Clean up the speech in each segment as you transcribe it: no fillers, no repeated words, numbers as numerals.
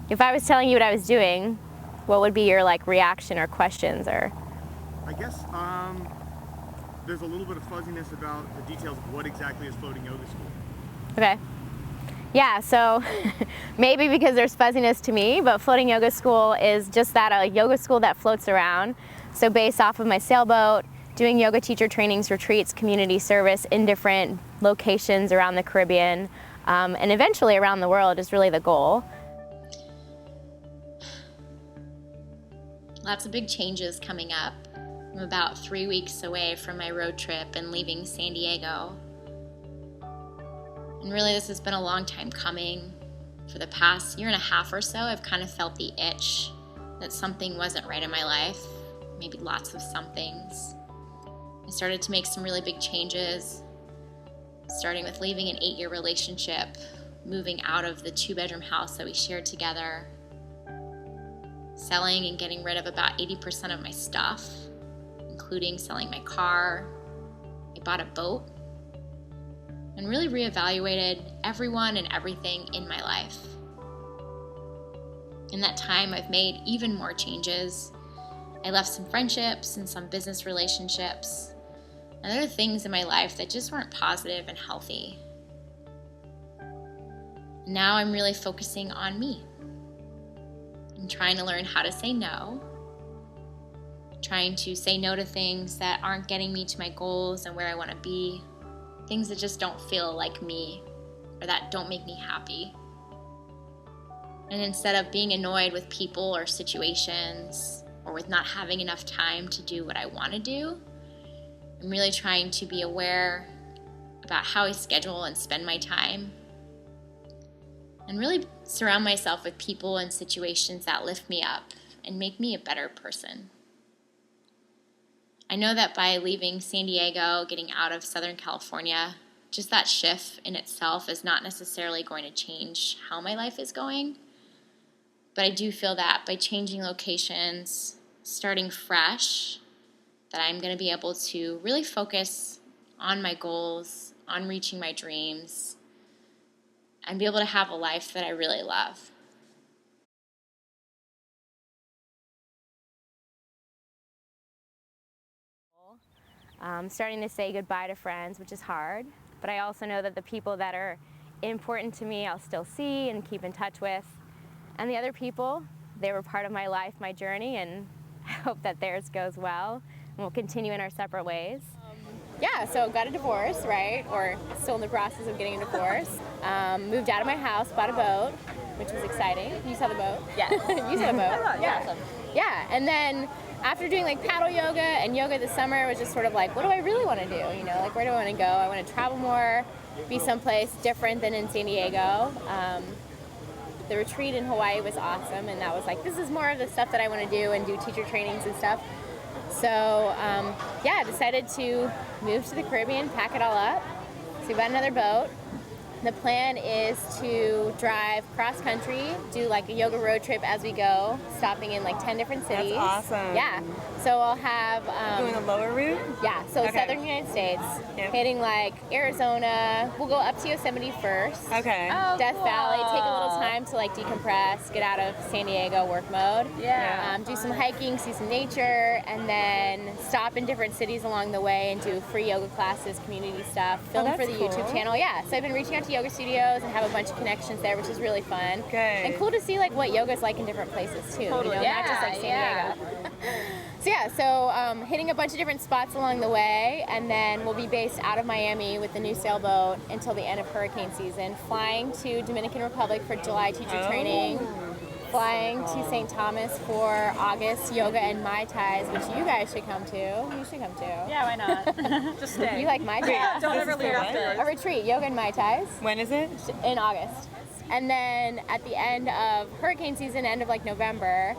If I was telling you what I was doing, what would be your like reaction or questions or? I guess there's a little bit of fuzziness about the details of what exactly is floating yoga school. Okay. Yeah, so maybe because there's fuzziness to me, but floating yoga school is just that, a yoga school that floats around. So based off of my sailboat, doing yoga teacher trainings, retreats, community service in different locations around the Caribbean, and eventually around the world is really the goal. Lots of big changes coming up. I'm about 3 weeks away from my road trip and leaving San Diego. And really, this has been a long time coming. For the past year and a half or so, I've kind of felt the itch that something wasn't right in my life, maybe lots of somethings. I started to make some really big changes, starting with leaving an 8-year relationship, moving out of the 2-bedroom house that we shared together, selling and getting rid of about 80% of my stuff, including selling my car. I bought a boat and really reevaluated everyone and everything in my life. In that time, I've made even more changes. I left some friendships and some business relationships and other things in my life that just weren't positive and healthy. Now I'm really focusing on me. I'm trying to learn how to say no, trying to say no to things that aren't getting me to my goals and where I want to be, things that just don't feel like me or that don't make me happy. And instead of being annoyed with people or situations or with not having enough time to do what I want to do, I'm really trying to be aware about how I schedule and spend my time and really surround myself with people and situations that lift me up and make me a better person. I know that by leaving San Diego, getting out of Southern California, just that shift in itself is not necessarily going to change how my life is going. But I do feel that by changing locations, starting fresh, that I'm going to be able to really focus on my goals, on reaching my dreams, and be able to have a life that I really love. Starting to say goodbye to friends, which is hard, but I also know that the people that are important to me I'll still see and keep in touch with. And the other people, they were part of my life, my journey, and I hope that theirs goes well and we'll continue in our separate ways. Yeah, so got a divorce, right? Or still in the process of getting a divorce. Moved out of my house, bought a boat, which was exciting. You saw the boat? Yes. You saw the boat? Yeah. Awesome. Yeah, and then after doing like paddle yoga and yoga this summer, it was just sort of like, what do I really want to do? You know, like where do I want to go? I want to travel more, be someplace different than in San Diego. The retreat in Hawaii was awesome, and that was like, this is more of the stuff that I want to do and do teacher trainings and stuff. So yeah, decided to move to the Caribbean, pack it all up. So we bought another boat. The plan is to drive cross country, do like a yoga road trip as we go, stopping in like 10 different cities. That's awesome. Yeah. So I'll have Going the lower route? yeah, so Okay. southern United States, Yep. hitting like Arizona. We'll go up to Yosemite first. Okay. Oh, Death cool. Valley, take a little time to like decompress, get out of San Diego work mode. Yeah. Do some hiking, see some nature, and then stop in different cities along the way and do free yoga classes, community stuff, film that's for the cool. YouTube channel. Yeah, so I've been reaching out to yoga studios and have a bunch of connections there, which is really fun. Good. And cool to see like what yoga's like in different places too. Totally. You know, not just like San Diego. So yeah, so hitting a bunch of different spots along the way, and then we'll be based out of Miami with the new sailboat until the end of hurricane season, flying to Dominican Republic for July teacher training, flying to St. Thomas for August yoga and Mai Tais, which you guys should come to. You should come to. Yeah, why not? Just stay. You like Mai Tais? Don't This ever is leave for what? afterwards. A retreat, yoga and Mai Tais, When is it? in August. And then at the end of hurricane season, end of like November,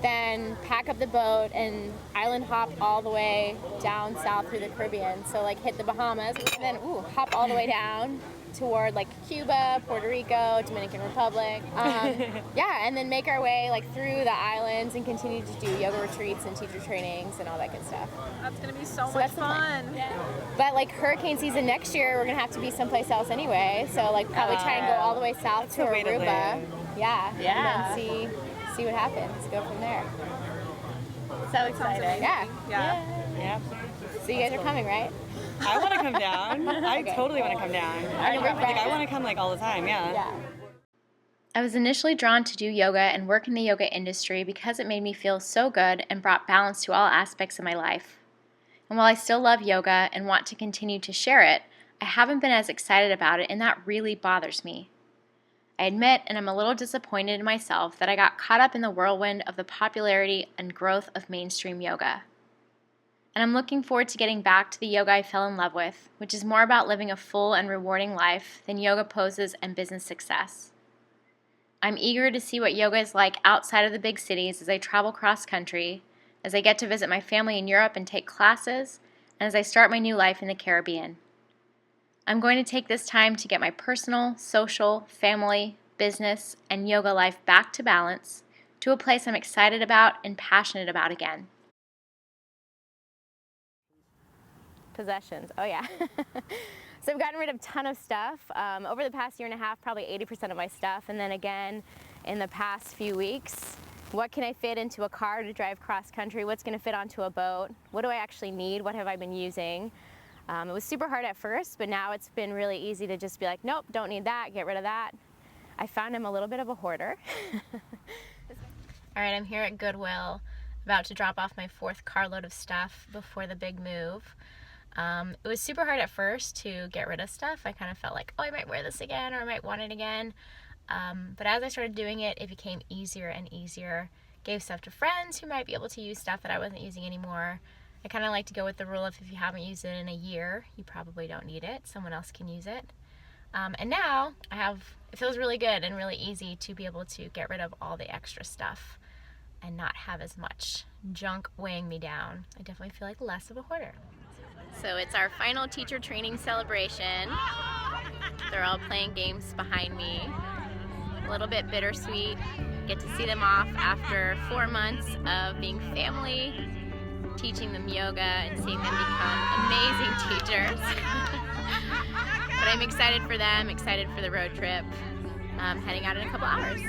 then pack up the boat and island hop all the way down south through the Caribbean. So like hit the Bahamas and then hop all the way down toward like Cuba, Puerto Rico, Dominican Republic. Yeah, and then make our way like through the islands and continue to do yoga retreats and teacher trainings and all that good stuff. That's going to be so much that's the plan. fun. But like hurricane season next year, we're gonna have to be someplace else anyway. So like probably try and go all the way south to a way to Aruba. live. Yeah. Yeah. And then see what happens. Go from there. So exciting. Yeah. Yeah. So you guys are coming, right? I want to come down. I Okay. totally want to come down. I I want to come like all the time. Yeah. I was initially drawn to do yoga and work in the yoga industry because it made me feel so good and brought balance to all aspects of my life. And while I still love yoga and want to continue to share it, I haven't been as excited about it, and that really bothers me. I admit, and I'm a little disappointed in myself, that I got caught up in the whirlwind of the popularity and growth of mainstream yoga. And I'm looking forward to getting back to the yoga I fell in love with, which is more about living a full and rewarding life than yoga poses and business success. I'm eager to see what yoga is like outside of the big cities as I travel cross-country, as I get to visit my family in Europe and take classes, and as I start my new life in the Caribbean. I'm going to take this time to get my personal, social, family, business, and yoga life back to balance, to a place I'm excited about and passionate about again. Possessions. Oh yeah. So I've gotten rid of a ton of stuff. Over the past year and a half, probably 80% of my stuff. And then again, in the past few weeks, what can I fit into a car to drive cross country? What's going to fit onto a boat? What do I actually need? What have I been using? It was super hard at first, but now it's been really easy to just be like, nope, don't need that, get rid of that. I found I'm a little bit of a hoarder. All right, I'm here at Goodwill, about to drop off my 4th carload of stuff before the big move. It was super hard at first to get rid of stuff. I kind of felt like, oh, I might wear this again, or I might want it again. But as I started doing it, it became easier and easier. Gave stuff to friends who might be able to use stuff that I wasn't using anymore. I kind of like to go with the rule of if you haven't used it in a year, you probably don't need it. Someone else can use it. And now it feels really good and really easy to be able to get rid of all the extra stuff and not have as much junk weighing me down. I definitely feel like less of a hoarder. So it's our final teacher training celebration. They're all playing games behind me. A little bit bittersweet. Get to see them off after 4 months of being family, teaching them yoga and seeing them become amazing teachers. But I'm excited for them, excited for the road trip, heading out in a couple hours.